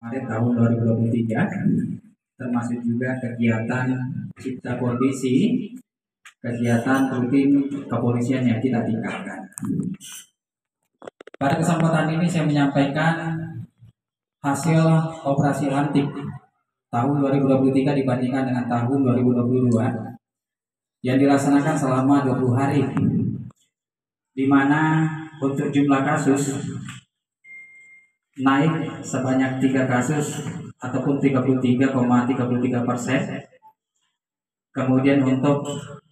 Maret tahun 2023, termasuk juga kegiatan cipta kondisi, kegiatan rutin kepolisian yang kita tingkatkan. Pada kesempatan ini saya menyampaikan hasil operasi antik tahun 2023 dibandingkan dengan tahun 2022 yang dilaksanakan selama 20 hari, di mana untuk jumlah kasus naik sebanyak 3 kasus ataupun 33,33%. Kemudian untuk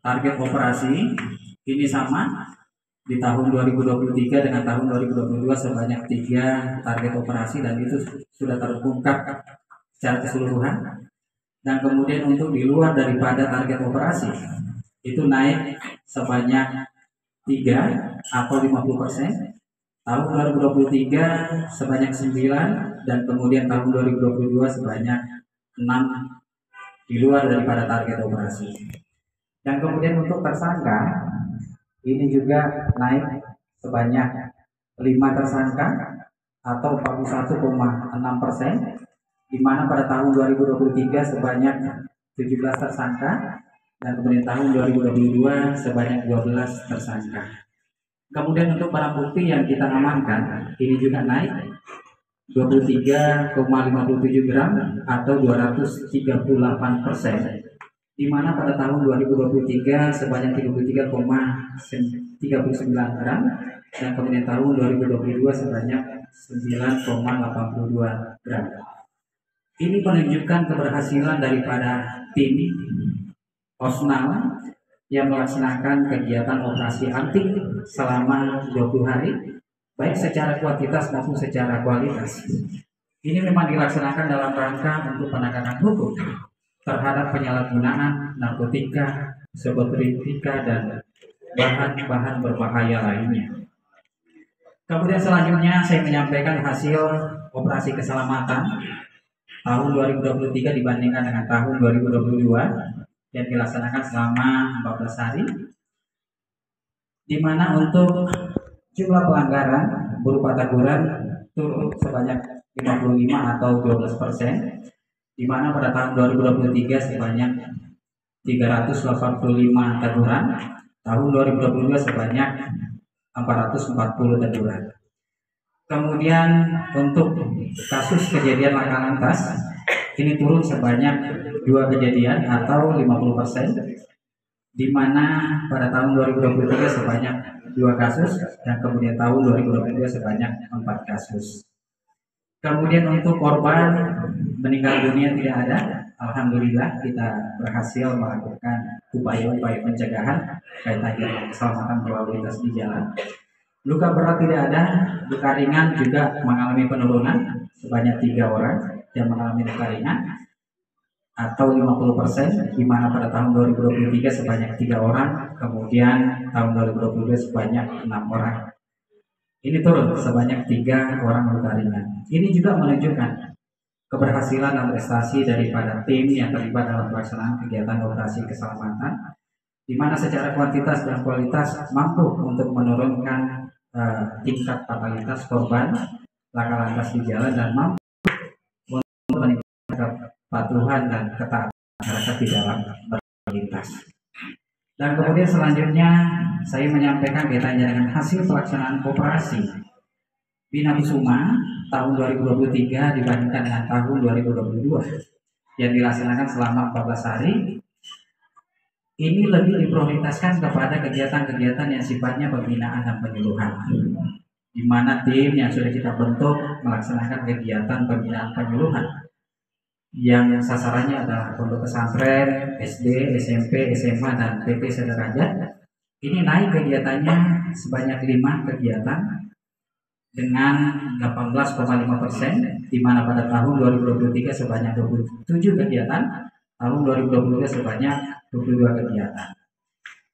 target operasi ini sama di tahun 2023 dengan tahun 2022 sebanyak 3 target operasi, dan itu sudah terungkap secara keseluruhan. Dan kemudian untuk di luar daripada target operasi itu naik sebanyak 3 atau 50%. Tahun 2023 sebanyak 9, dan kemudian tahun 2022 sebanyak 6 di luar daripada target operasi. Dan kemudian untuk tersangka ini juga naik sebanyak 5 tersangka atau 41,6%, di mana pada tahun 2023 sebanyak 17 tersangka, dan kemudian tahun 2022 sebanyak 12 tersangka. Kemudian untuk barang bukti yang kita amankan ini juga naik 23,57 gram atau 238%, di mana pada tahun 2023 sebanyak 33,39 gram, dan kemudian tahun 2022 sebanyak 9,82 gram. Ini menunjukkan keberhasilan daripada tim Osnal yang melaksanakan kegiatan operasi antik selama 20 hari, baik secara kuantitas maupun secara kualitas. Ini memang dilaksanakan dalam rangka untuk penegakan hukum terhadap penyalahgunaan narkotika, psikotropika, dan bahan-bahan berbahaya lainnya. Kemudian selanjutnya saya menyampaikan hasil operasi keselamatan tahun 2023 dibandingkan dengan tahun 2022 yang dilaksanakan selama 14 hari, di mana untuk jumlah pelanggaran berupa teguran turun sebanyak 55 atau 12%, di mana pada tahun 2023 sebanyak 385 teguran, tahun 2022 sebanyak 440 teguran. Kemudian untuk kasus kejadian laka lantas ini turun sebanyak 2 kejadian atau 50%, di mana pada tahun 2023 sebanyak 2 kasus, dan kemudian tahun 2022 sebanyak 4 kasus. Kemudian untuk korban meninggal dunia tidak ada. Alhamdulillah kita berhasil melakukan upaya-upaya pencegahan kaitan dengan keselamatan berlalu lintas di jalan. Luka berat tidak ada, luka ringan juga mengalami penurunan sebanyak 3 orang yang mengalami luka ringan atau 50%, di mana pada tahun 2023 sebanyak 3 orang, kemudian tahun 2022 sebanyak 6 orang. Ini turun sebanyak 3 orang luka ringan. Ini juga menunjukkan keberhasilan dan prestasi daripada tim yang terlibat dalam pelaksanaan kegiatan operasi keselamatan, di mana secara kuantitas dan kualitas mampu untuk menurunkan tingkat fatalitas korban laka lantas di jalan, dan mampu untuk meningkatkan kepatuhan dan ketaatan masyarakat di dalam berlintas. Dan kemudian selanjutnya saya menyampaikan kaitannya dengan hasil pelaksanaan operasi Bina Kusuma tahun 2023 dibandingkan dengan tahun 2022 yang dilaksanakan selama 14 hari. Ini lebih diprioritaskan kepada kegiatan-kegiatan yang sifatnya pembinaan dan penyuluhan, di mana tim yang sudah kita bentuk melaksanakan kegiatan pembinaan penyuluhan yang sasarannya adalah pondok pesantren, SD, SMP, SMA, dan PT sederajat. Ini naik kegiatannya sebanyak 5 kegiatan dengan 18,5%, di mana pada tahun 2023 sebanyak 27 kegiatan, tahun 2022 sebanyak 22 kegiatan.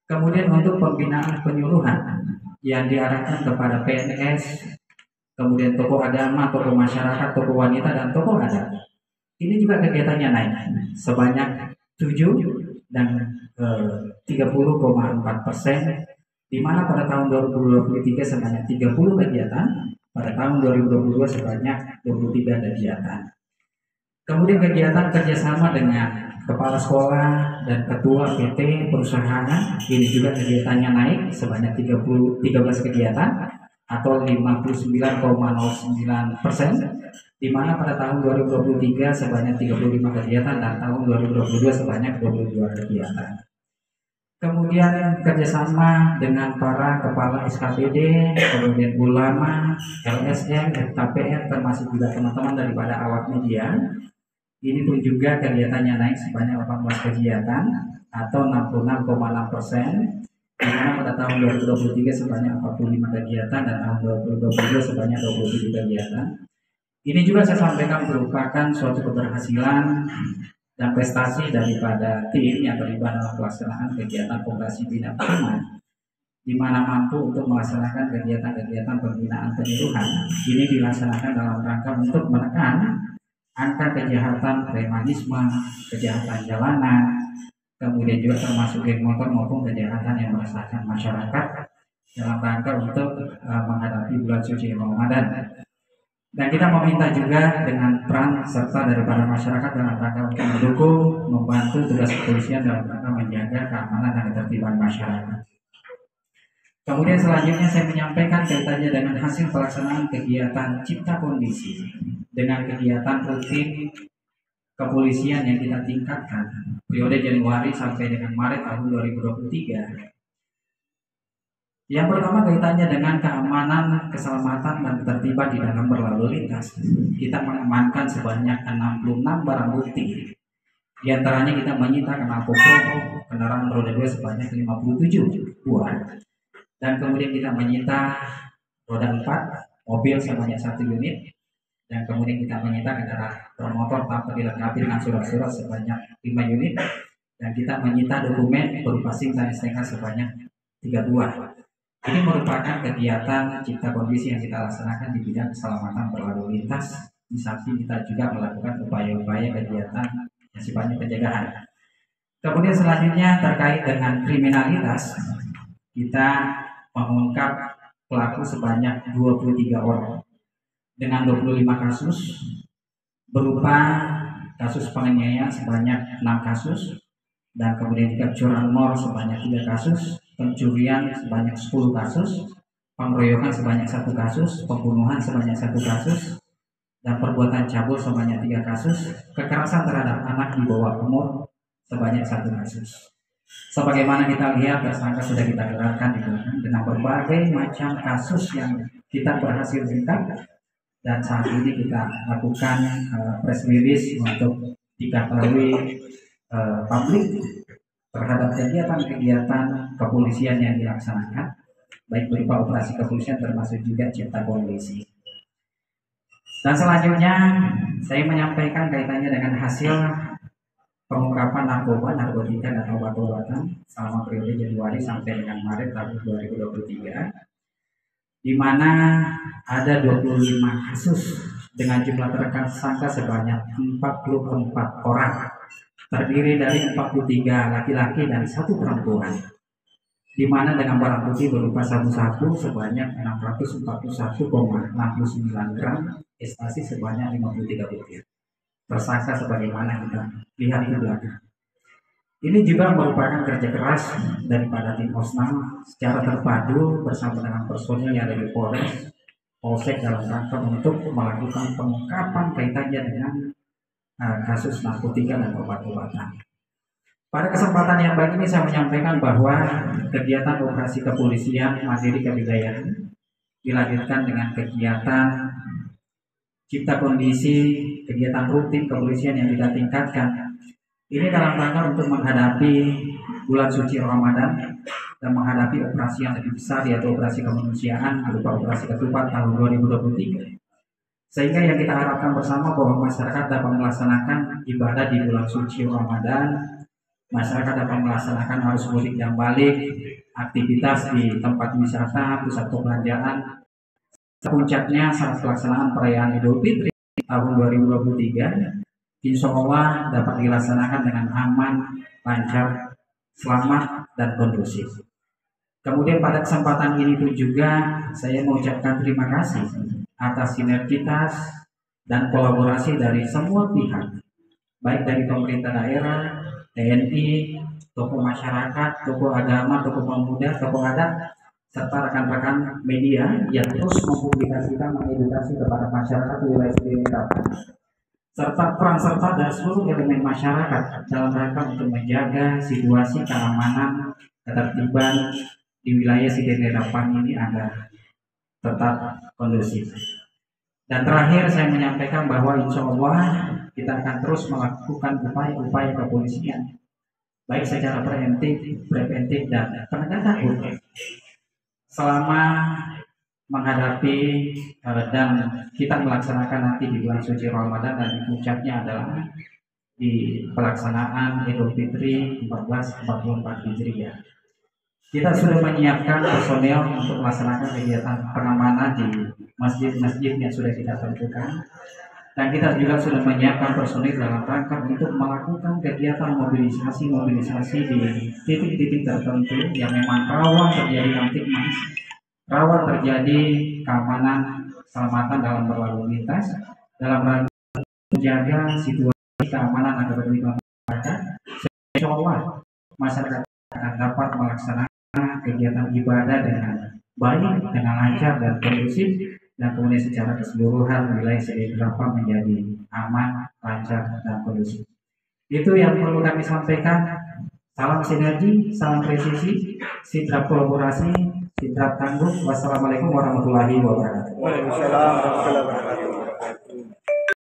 Kemudian untuk pembinaan penyuluhan yang diarahkan kepada PNS, kemudian tokoh agama, tokoh masyarakat, tokoh wanita, dan tokoh adat. Ini juga kegiatannya naik sebanyak 7 dan 30,4%, di mana pada tahun 2023 sebanyak 30 kegiatan, pada tahun 2022 sebanyak 23 kegiatan. Kemudian kegiatan kerjasama dengan kepala sekolah dan ketua PT perusahaan, ini juga kegiatannya naik sebanyak 13 kegiatan atau 59,09%, di mana pada tahun 2023 sebanyak 35 kegiatan dan tahun 2022 sebanyak 22 kegiatan. Kemudian kerjasama dengan para kepala SKPD, kemudian ulama, LSM, KPN, termasuk juga teman-teman daripada awak media. Ini pun juga kegiatannya naik sebanyak 18 kegiatan atau 66,6%, di mana pada tahun 2023 sebanyak 45 kegiatan dan tahun 2022 sebanyak 27 kegiatan. Ini juga saya sampaikan merupakan suatu keberhasilan dan prestasi daripada tim yang terlibat dalam pelaksanaan kegiatan Koperasi Bina Perumahan, di mana mampu untuk melaksanakan kegiatan-kegiatan pembinaan penyuluhan. Ini dilaksanakan dalam rangka untuk menekan angka kejahatan premanisme, kejahatan jalanan, kemudian juga termasuk geng motor maupun kejahatan yang meresahkan masyarakat dalam rangka untuk menghadapi bulan suci Ramadan. Dan kita meminta juga dengan peran serta daripada masyarakat dalam rangka untuk mendukung, membantu tugas kepolisian dalam rangka menjaga keamanan dan ketertiban masyarakat. Kemudian selanjutnya saya menyampaikan kaitannya dengan hasil pelaksanaan kegiatan Cipta Kondisi dengan kegiatan rutin kepolisian yang kita tingkatkan periode Januari sampai dengan Maret tahun 2023. Yang pertama kaitannya dengan keamanan, keselamatan, dan ketertiban di dalam berlalu lintas. Kita mengamankan sebanyak 66 barang bukti. Di antaranya kita menyita knalpot kendaraan roda 2 sebanyak 57 buah. Dan kemudian kita menyita roda 4 mobil sebanyak 1 unit. Dan kemudian kita menyita kendaraan bermotor tanpa dilengkapi dengan surat-surat sebanyak 5 unit. Dan kita menyita dokumen berupa SIM dan STNK sebanyak 3 buah. Ini merupakan kegiatan Cipta Kondisi yang kita laksanakan di bidang keselamatan berlalu lintas. Di samping kita juga melakukan upaya-upaya kegiatan yang sifatnya pencegahan. Kemudian selanjutnya terkait dengan kriminalitas, kita mengungkap pelaku sebanyak 23 orang dengan 25 kasus berupa kasus penganiayaan sebanyak 6 kasus, dan kemudian juga curanmor sebanyak 3 kasus, pencurian sebanyak 10 kasus, pengeroyokan sebanyak 1 kasus, pembunuhan sebanyak 1 kasus, dan perbuatan cabul sebanyak 3 kasus, kekerasan terhadap anak di bawah umur sebanyak 1 kasus. Sebagaimana kita lihat, tersangka sudah kita gelarkan di belakang dengan berbagai macam kasus yang kita berhasil ungkap, dan saat ini kita lakukan press release untuk diketahui publik terhadap kegiatan-kegiatan kepolisian yang dilaksanakan, baik berupa operasi kepolisian termasuk juga Cipta Kondisi. Dan selanjutnya saya menyampaikan kaitannya dengan hasil pengungkapan narkoba, narkotika, dan obat-obatan selama periode Januari sampai dengan Maret tahun 2023, di mana ada 25 kasus dengan jumlah tersangka sebanyak 44 orang, terdiri dari 43 laki-laki dan 1 perempuan, di mana dengan barang bukti berupa sabu-sabu sebanyak 641,69 gram, ekstasi sebanyak 53 butir. Tersangka sebagaimana kita lihat di belakang. Ini juga merupakan kerja keras daripada tim Osnam secara terpadu bersama dengan personil yang dari Polres, Polsek dalam rangka untuk melakukan pengungkapan kaitannya dengan kasus narkotika dan obat-obatan. Pada kesempatan yang baik ini saya menyampaikan bahwa kegiatan operasi kepolisian mandiri kewilayahan dilanjutkan dengan kegiatan Cipta Kondisi, kegiatan rutin kepolisian yang kita tingkatkan. Ini dalam rangka untuk menghadapi bulan suci Ramadan dan menghadapi operasi yang lebih besar, yaitu operasi kemanusiaan berupa operasi ketupat tahun 2023. Sehingga yang kita harapkan bersama bahwa masyarakat dapat melaksanakan ibadah di bulan suci Ramadan, masyarakat dapat melaksanakan arus mudik dan balik, aktivitas di tempat wisata, pusat perbelanjaan. Puncaknya saat pelaksanaan perayaan Idul Fitri tahun 2023, insya Allah dapat dilaksanakan dengan aman, lancar, selamat, dan kondusif. Kemudian pada kesempatan ini pun juga saya mengucapkan terima kasih atas sinergitas dan kolaborasi dari semua pihak baik dari pemerintah daerah, TNI, tokoh masyarakat, tokoh agama, tokoh pemuda, tokoh adat, serta rekan-rekan media yang terus mempublikasikan, mengedukasi kepada masyarakat wilayah sekitar, serta peran serta dari seluruh elemen masyarakat dalam rangka untuk menjaga situasi keamanan, ketertiban di wilayah Sidinerapan ini agar tetap kondusif. Dan terakhir saya menyampaikan bahwa insya Allah kita akan terus melakukan upaya-upaya kepolisian, baik secara preventif dan penegakan hukum selama menghadapi dan kita melaksanakan nanti di bulan suci Ramadan, dan di puncaknya adalah di pelaksanaan Idul Fitri 1444 Hijriah. Kita sudah menyiapkan personel untuk melaksanakan kegiatan pengamanan di masjid-masjid yang sudah kita tentukan, dan kita juga sudah menyiapkan personil dalam rangka untuk melakukan kegiatan mobilisasi di titik-titik tertentu yang memang rawan terjadi kamtipmas, rawan terjadi keamanan keselamatan dalam berlalu lintas, dalam rangka menjaga situasi keamanan agar terlibat masyarakat. Insya Allah masyarakat akan dapat melaksanakan kegiatan ibadah dengan baik, dengan lancar dan kondusif, dan kemudian secara keseluruhan wilayah Sidinerapan menjadi aman, lancar dan kondusif. Itu yang perlu kami sampaikan. Salam sinergi, salam presisi, sidrap kolaborasi, sidrap tangguh. Wassalamualaikum warahmatullahi wabarakatuh. Waalaikumsalam warahmatullahi wabarakatuh.